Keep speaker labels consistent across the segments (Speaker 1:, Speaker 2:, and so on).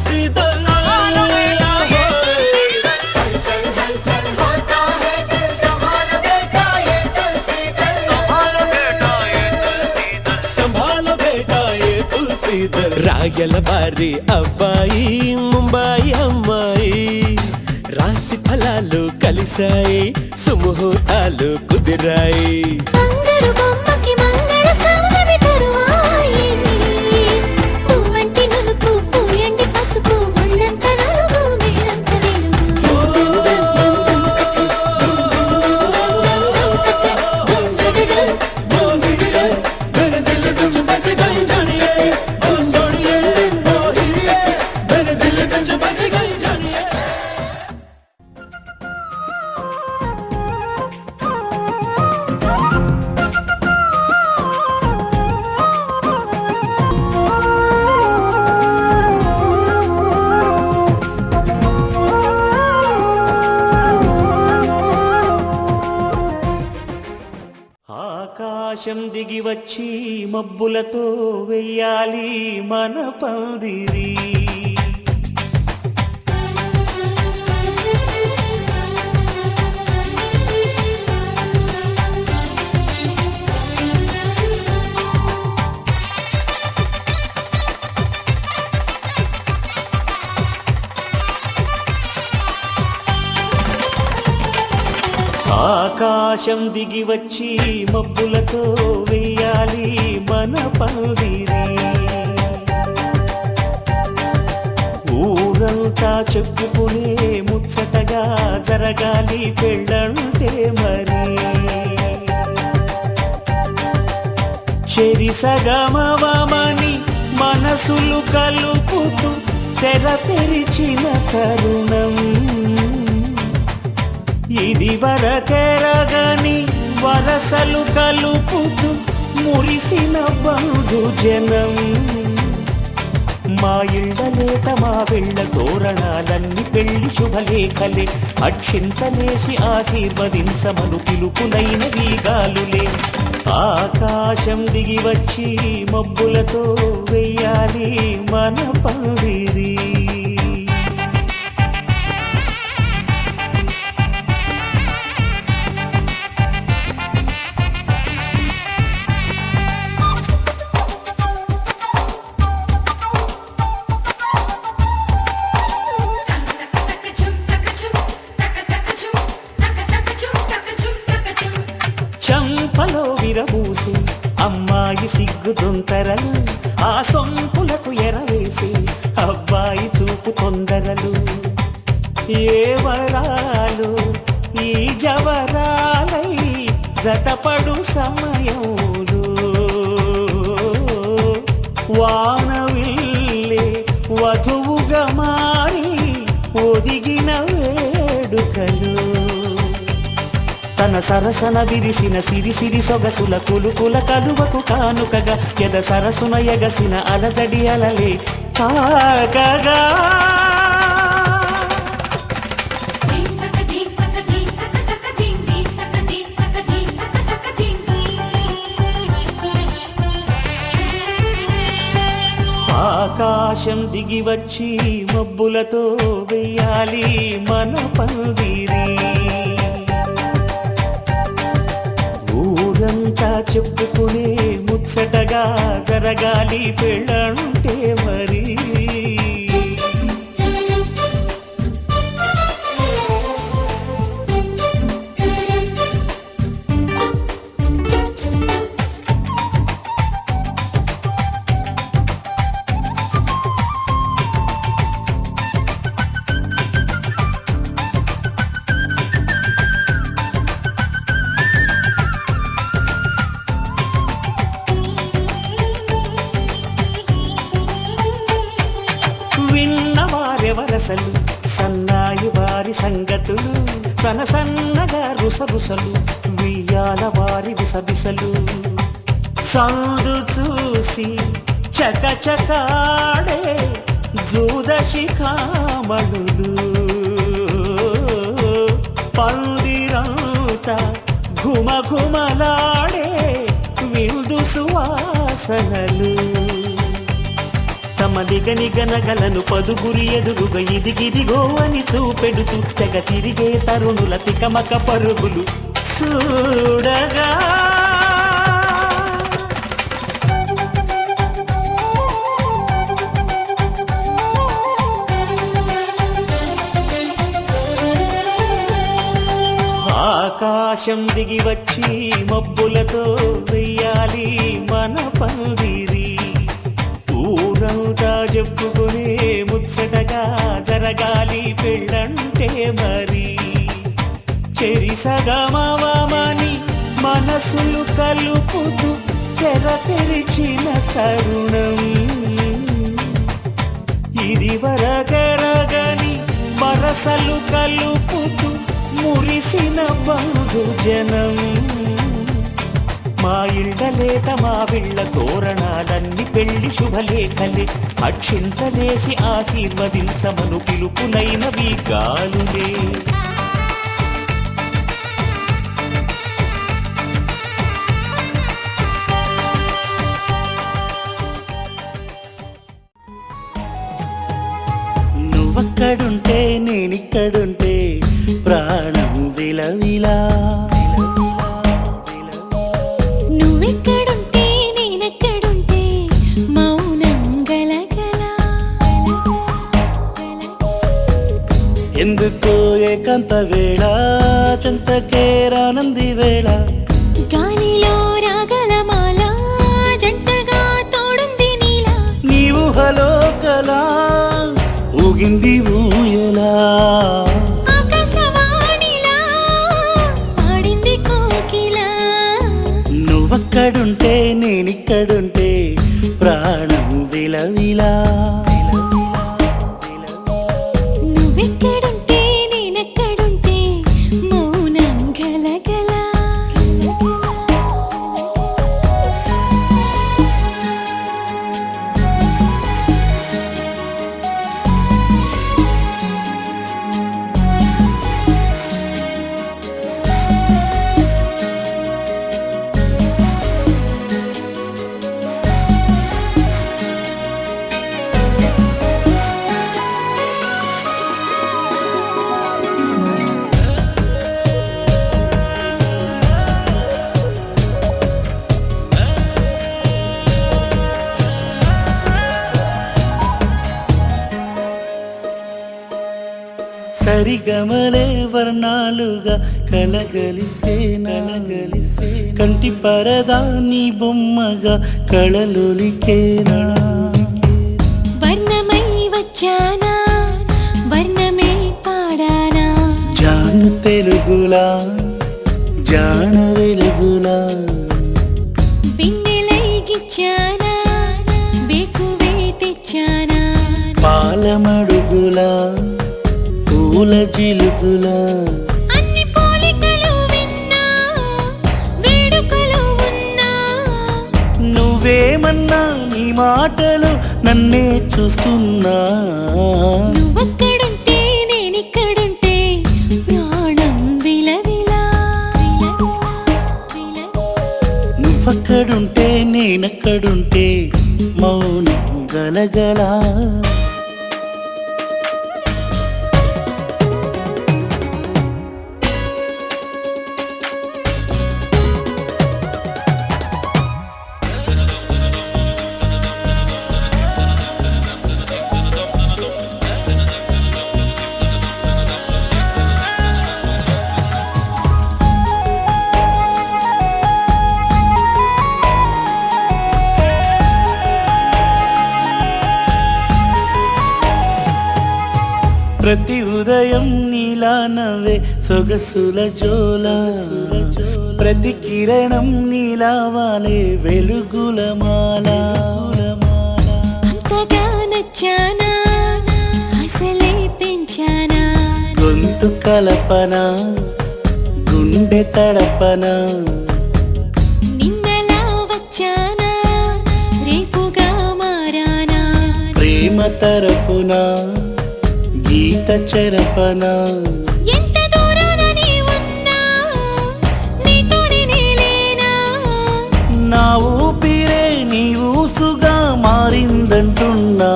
Speaker 1: तुलसी दल రాయల బారి అబ్బాయి ముంబాయి అమ్మాయి రాశి ఫలాలు కలిశాయి సుముహూర్తాలు కుదిరాయి ఆకాశం దిగి వచ్చి మబ్బులతో వెయ్యాలి మన పందిరి ఆకాశం దిగి వచ్చి మబ్బులతో వెయ్యాలి మన పందిరి ఊరంతా చెప్పుకునే ముచ్చటగా జరగాలి పెళ్ళంటే మరి చెరిసగమవమని మనసులు కలుపుతూ తెర తెరిచిన తరుణం ఇది వరకెరగని వరసలు కలుపుతూ మురిసిన బంధు జనం మా ఇళ్ళలేత మా వెళ్ళ తోరణాలన్నీ పెళ్లి శుభలేఖలే అక్షింతలేసి ఆశీర్వదించమను పిలుపులైన వీగాలులే ఆకాశం దిగి వచ్చి మబ్బులతో వెయ్యాలి మన పందిరి చంపలో విరబూసి అమ్మాయి సిగ్గుదొంతరలు ఆ సొంపులకు ఎరవేసి అబ్బాయి చూపు తొందరలు ఏ వరాలు ఈ జవరాలై జతపడు సమయంలో వానవిల్లే వధువుగా మారి ఒదిగిన వేడుకలు తన సరసన విరిసిన సిరిసిరి సొగసుల కులుకుల కలువకు కానుకగా ఎద సరసున ఎగసిన అలజడి అలలే కాకగా ఆకాశం దిగి వచ్చి మబ్బులతో వెయ్యాలి మన పందిరి ఊరంతా చెప్పుకునే ముచ్చటగా జరగాలి పెళ్ళంటే మరి విన్నవారెవరసలు సన్నాయి వారి సంగతులు సనసన్నగా రుసరుసలు వియ్యాల వారి విసబిసలు సందు చూసి చకచకాడే జూదశిఖామణులు పందిరంతా ఘుమఘుమలాడే విందు సువాసనలు తమ నిగనిగనగలను పదుగురి ఎదురుగా ఇదిగిదిగో అని చూపెడుతూ తెగ తిరిగే తరుణుల తికమక పరుగులు చూడగా ఆకాశం దిగి వచ్చి మబ్బులతో వెయ్యాలి మన పందిరి ఊరంతా చెప్పుకునే ముచ్చటగా జరగాలి పెళ్ళంటే మరి చెరిసగమవమని మనసులు కలుపుతూ తెర తెరిచిన తరుణం ఇదివరగరగని వరసలు కలుపుతూ మురిసిన బంధుజనం మా ఇళ్ళలేత మా విళ్ళ తోరణాలన్నీ పెళ్లి శుభలేఖలే అక్షింతలేసి ఆశీర్వదించమను పిలుపులైనవి గాలులే నువ్వక్కడుంటే నేనిక్కడుంటే ప్రాణం విలవిలా
Speaker 2: నువ్వెక్కడుంటే నేనెక్కడుంటే మౌనం గలగల
Speaker 1: ఎందుకో ఏకాంత వేళ చెంతకే రానంది వేళ
Speaker 2: గాలిలో రాగలమాల జంటగా తోడుంది నీలా
Speaker 1: నీవు హలో కలా ఊగింది ఊయలా
Speaker 2: ఆకాశవాణిలా పాడింది కోకిలా
Speaker 1: నువ్వక్కడుంటే నేనిక్కడుంటే ప్రాణం విలవిలా
Speaker 2: నువ్వెక్కడుంటే నేనెక్కడుంటే మౌనం గలగల
Speaker 1: సరిగమలే వర్ణాలుగా కలగలిసే కంటి పరదా నీ బొమ్మగా కళలొలికేనా
Speaker 2: వర్ణమై వచ్చానా వర్ణమే పాడానా
Speaker 1: జాను తెలుగులా జాన వెలుగులా
Speaker 2: బిన్నెలై గిచ్చానా బేకువే తెచ్చానా
Speaker 1: పాలమడుగులా పూల జిలుగులా
Speaker 2: అన్ని పోలికలు విన్నా వేడుకలు ఉన్నా
Speaker 1: నువ్వేమన్నా నీ మాటలు నన్నే చూస్తున్నా
Speaker 2: నువ్వక్కడుంటే నేనిక్కడుంటే ప్రాణం విలవిలా
Speaker 1: నువ్వక్కడుంటే నేనక్కడుంటే మౌనం గలగలా ప్రతి ఉదయం నీలా నవ్వే సొగసుల జోల ప్రతి కిరణం నీలా వాలే వెలుగుల మాల
Speaker 2: అంతగా నచ్చానా అసలే పెంచానా
Speaker 1: గొంతు కలపన గుండె తడపన
Speaker 2: నిన్నలా వచ్చానా రేపుగా మారానా
Speaker 1: ప్రేమ తరపున గీత చెరపన
Speaker 2: ఎంత దూరాన నీ ఉన్నా నీతోనే నేలేనా
Speaker 1: నా ఊపిరే నీ ఊసుగా మారిందంటున్నా ఉన్నా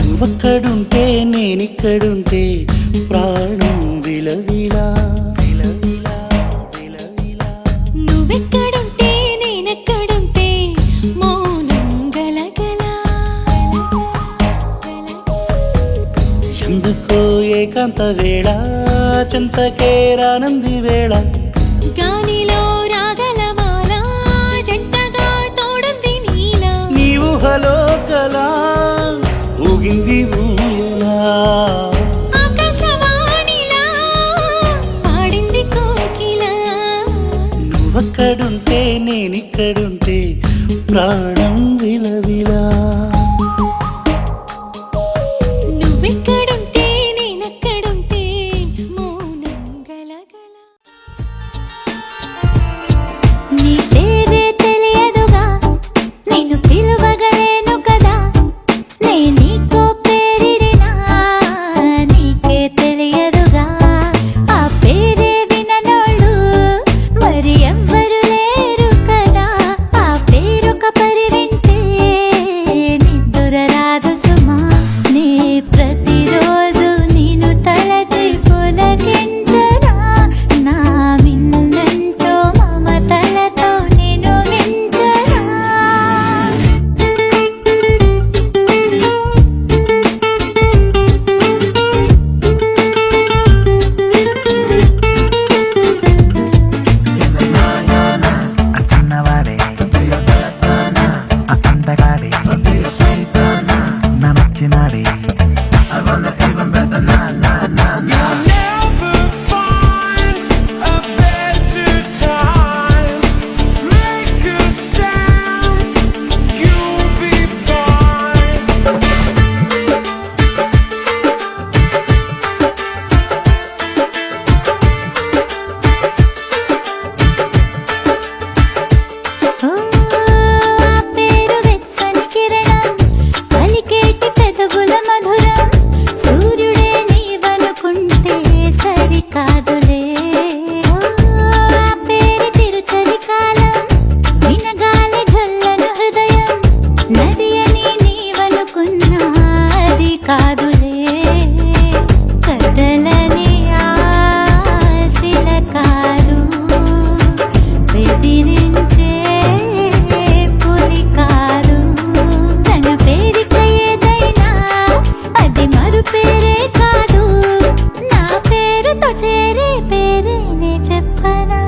Speaker 1: నువ్వక్కడుంటే నేనిక్కడుంటే ప్రాణం విలవిలా విలవిలా విలవిలా.
Speaker 2: నువ్వెక్కడుంటే నేనెక్కడుంటే మౌనం గలగల.
Speaker 1: ఎందుకో ఏకాంత వేళ చింతకే రానంది వేళ
Speaker 2: గాలిలో రాగల మాల జంటగా తోడుంది నీలా.
Speaker 1: నీ ఊహలో కలా ఊగింది ఊయలా.
Speaker 2: ఆకాశవాణిలా పాడింది కోకిలా.
Speaker 1: నువ్వక్కడుంటే నేనిక్కడుంటే ప్రాణం విలవిలా.
Speaker 2: నువ్వెక్కడుంటే నేనెక్కడుంటే మౌనం గలగల. నీ పేరే తెలియదుగా నిన్ను పిలువగలేను కదా. నే నీకో పేరిడినా నీకే తెలియదుగా. ఆ పేరే విననోళ్ళు మరి ఎవ్వరు లేరు కదా. ఆ పేరొక పరి వింటే నిద్ర రాదు సుమా. నే ప్రతిరోజు నిన్ను తలచి పులకించనా. నా మిన్నంటూ మమతలతో నిన్ను మించనా.
Speaker 3: చిన్నవాడే అతంతగాడే నచ్చినాడే
Speaker 4: Never find a better time. Make a stand, you'll be fine.
Speaker 2: ఓ ఆ పేరు వెచ్చని కిరణం పలికేటి పెదవుల మధురం. సూర్యుడే నీవనుకుంటే సరికాదులే. ఓ ఆ పేరు చిరుచలి కాలం వినగానే జల్లను హృదయం. నది అని నీవనుకున్నా అది కాదులే. కదలని ఆశల కాదు బెదిరించే పులి కాదు. తన పేరిక ఏదైనా అది మరు పేరే కాదు. నా పేరుతో చేరే పేరేనే చెప్పనా.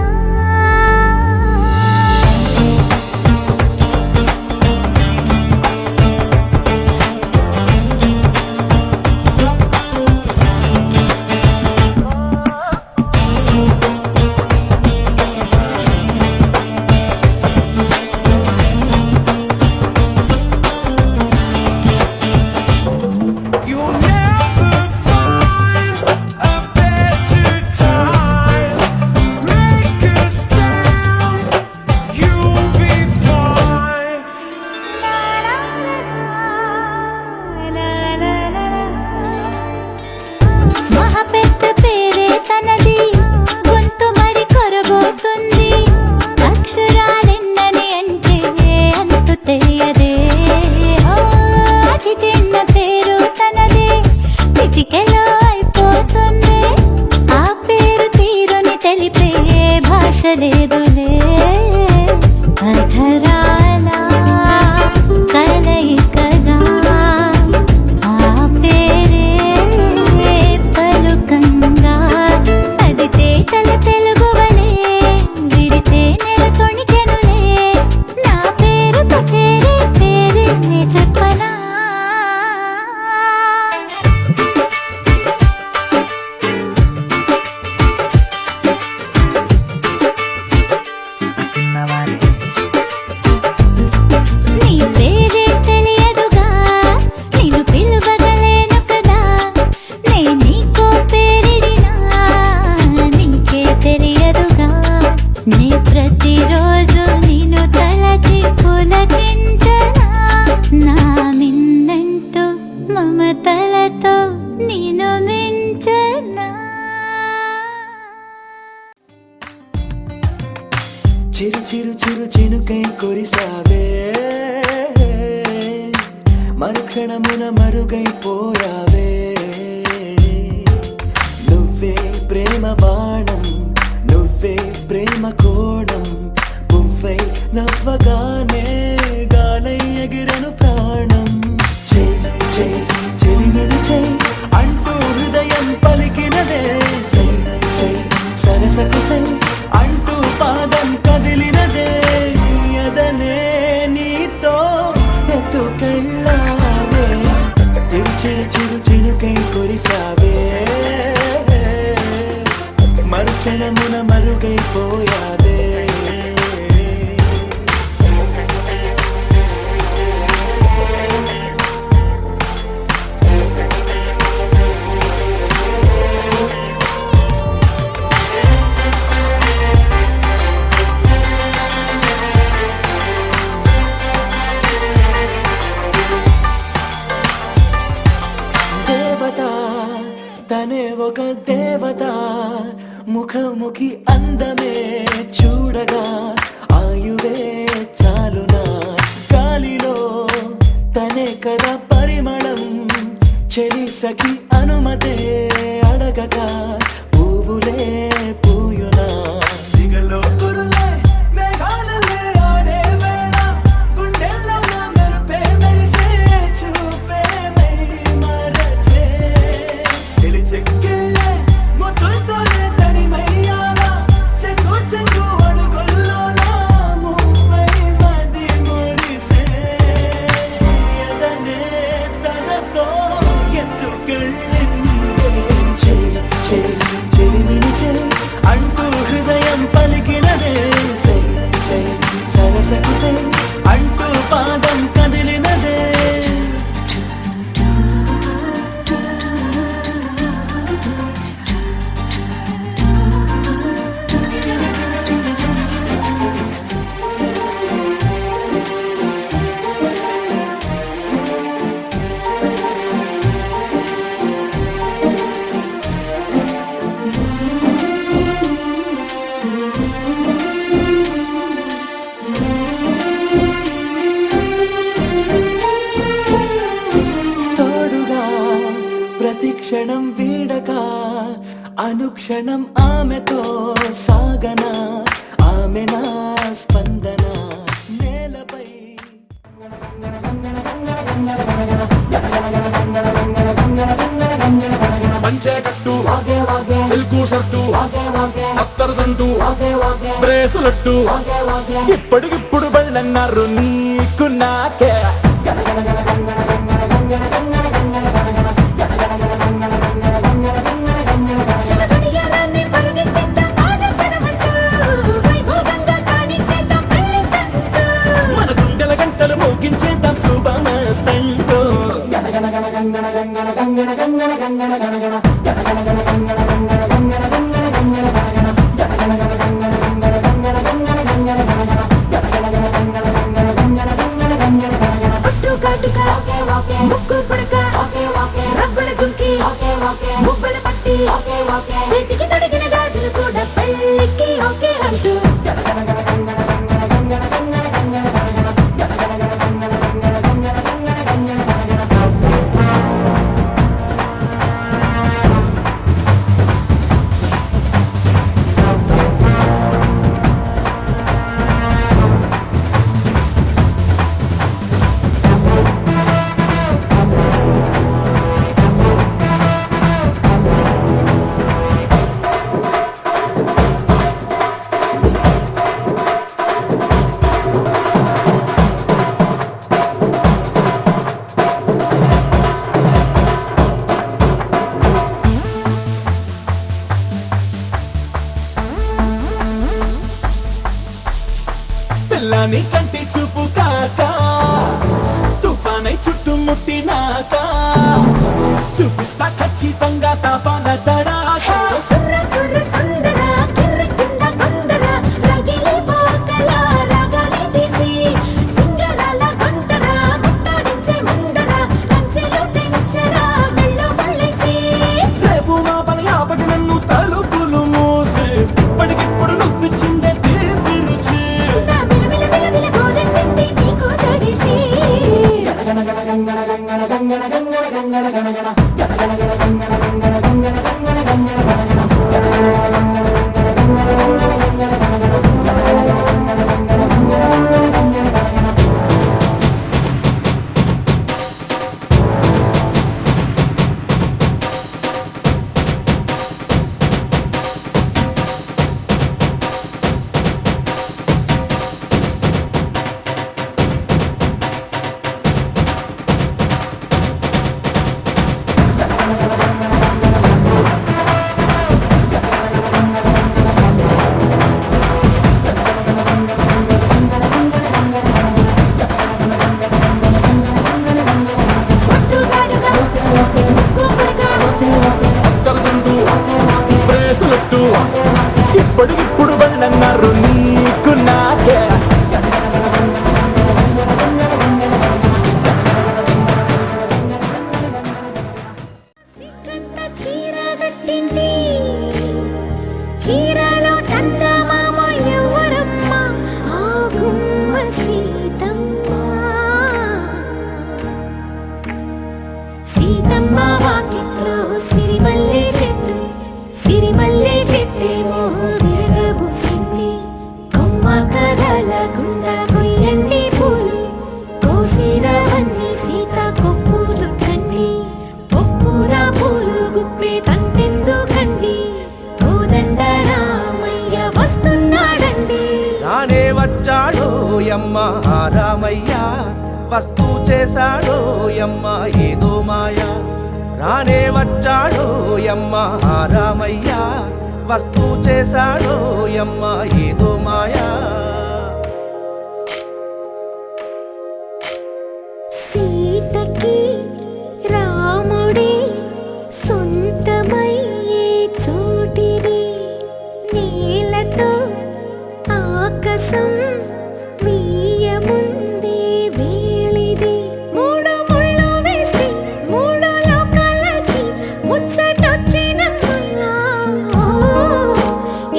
Speaker 4: You'll never find a better time. Make a stand, you'll be fine.
Speaker 2: మహా పెద్ద పేరే తనది గొంతు మరి కొరబోతుంది. అక్షరాలెన్నని అంటే అంతు తెలియదే. ఓ, అతి చిన్న పేరు తనదే చిటికెలో అయిపోతుంది. ఆ పేరు తీరుని తెలిపే భాష లేదులే. అధరాల కలయికగా ఆ పేరే పలుకంగా. అది తేటల తెలుగువలే విరిచే నెల తొణికెనులే. నా పేరుతో చేరే పేరేనే చెప్పనా.
Speaker 3: చిన్నవాడే
Speaker 2: నీ పేరే తెలియదుగా నిన్ను పిలువగలేను కదా. నే నీకో పేరిడినా నీకే తెలియదుగా. నే ప్రతిరోజు నిన్ను తలచి పులకించనా. నా మిన్నంటూ మమతలతో నిన్ను మించనా.
Speaker 5: చిరు చిరు చిరు చినుకై కురిసావే
Speaker 3: మరుక్షణమున మరుగైపోయావే. నువ్వే ప్రేమ బాణం, నువ్వే ప్రేమ కోణం, పువ్వై నవ్వగానే గాలై ఎగిరెను ప్రాణం. చెయ్ చెయ్ చెలిమిని చెయ్ అంటూ హృదయం పలికినదే, సై సై సరసకు సై అంటూ పాదం కదిలినదే. ఎదనే నీతో ఎత్తుకెళ్ళావే, తెరిచే చిరు చినుకై కురిసావే. మరుక్షణమున మరుగైపోయావే. దేవత తనే ఒక దేవత, ముఖముఖి అందమే చూడగా ఆయువే చాలునా. గాలిలో తనే కదా పరిమళం, చెలి సఖి అనుమతే అడగగా పువ్వులే పూయునా. దిగలో కురులే మేఘాలలే ఆడే వేళ, గుండెల్లో నా మెరుపే మెరిసే చూపే మై మరచే. చెలి చెక్కిళ్ళే ముద్దుతోనే తడిమయ్యాల, చెంగు చెంగు అడుగుల్లో నా మువ్వై మది మురిసే. ఎదనే తనతో ఎత్తుకెళ్ళింది. చెయ్ చెయ్ చెలిమిని చెయ్ అంటూ హృదయం పలికినదే, సై సై సరసకు సై అంటూ పాదం కదిలినదే. తోడుగా ప్రతిక్షణం వీడక అనుక్షణం ఆమెతో సాగన, ఆమె నా స్పందన నేలపై.
Speaker 4: పంచే కట్టు సిల్కు షర్టు అత్తరు సంటూ బ్రేసులట్టు, ఇప్పటికిప్పుడు బళ్ళన్నారు నీకు నాకే.
Speaker 2: చిలకడియారాన్ని పరుగెత్తిద్దాం ఆనందనమంటూ, వైభోగంగా కానిచేద్దాం పెళ్లి తంతు.
Speaker 3: మన గుండెల గంటలు మోగించేద్దాం శుభమస్తంటూ.
Speaker 2: పట్టు కాటుక ముక్కు పుడక రవ్వల చుంకి మువ్వల పట్టి, చేతికి తొడిగిన గాజులు కూడా పెళ్ళికి ఓకే అంటూ.
Speaker 3: పిల్లని కంటి చూపు కాక తుఫానై చుట్టుముట్టినాక, చూపిస్తా ఖచ్చితంగా తాపాన తడాక.
Speaker 2: సుర్ర సుర్ర సుందర కిర్ర కింద కొందర రగిలి పోకల రాగాలి తీసి, సింగరాల కొందర ముట్టాడించే ముందర కంచెలు తెంచరా మెళ్ళు పళ్ళేసి.
Speaker 3: రేపు మా పని ఆపక నన్ను తలుపులు మూసి, ఇప్పటికిప్పుడు నువ్విచ్చిందే తీపి రుచి.
Speaker 2: నా మిలమిల మిలమిల గోడెట్టింది నీకు జడిసి.
Speaker 3: గణ గణ గణ గణ
Speaker 2: ముట్టుగాడుగా ముక్కుపుడుగా
Speaker 4: అత్తరుసంటూ బ్రేసులెట్టు ఇప్పటికిప్పుడు వెళ్ళన్నారు నీకు నాకే
Speaker 2: సిగ్గంత చీర కట్టింది చీరలో చందమామ ఎవరమ్మ ఆ గుమ్మ సీతమ్మ సీతమ్మ వాకిట్లో సిరిమల్లె చెట్టేమో విరగబూసింది కొమ్మ కదలకుండా కొయ్యండి పూలు కోసినవన్నీ సీత కొప్పు చుట్టండి ఒప్పున పూలు గుప్పే తంతెందుకండి కోదండ రామయ్య వస్తున్నాడండి
Speaker 1: రానే వచ్చాడో యమ్మ ఆ రామయ్య వస్తూ చేశాడో యమ్మ ఏదో మాయ రానే వచ్చాడో యమ్మ ఆ రామయ్య వస్తూ చేశాడో యమ్మ ఏదో మాయా
Speaker 2: సీతకి రాముడే సొంతమయ్యే చోటిది నేలతో ఆకాశం వీయముందే వేళిది మూడు ముళ్ళు వేస్తే మూడు లోకాలకి ముచ్చటొచ్చినమ్మా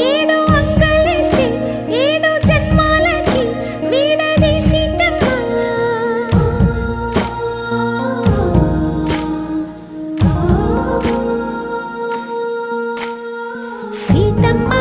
Speaker 2: ఏడు అంగలేస్తే ఏడు జన్మాలకి వీడదీసిద్దమ్మా సీతమ్మ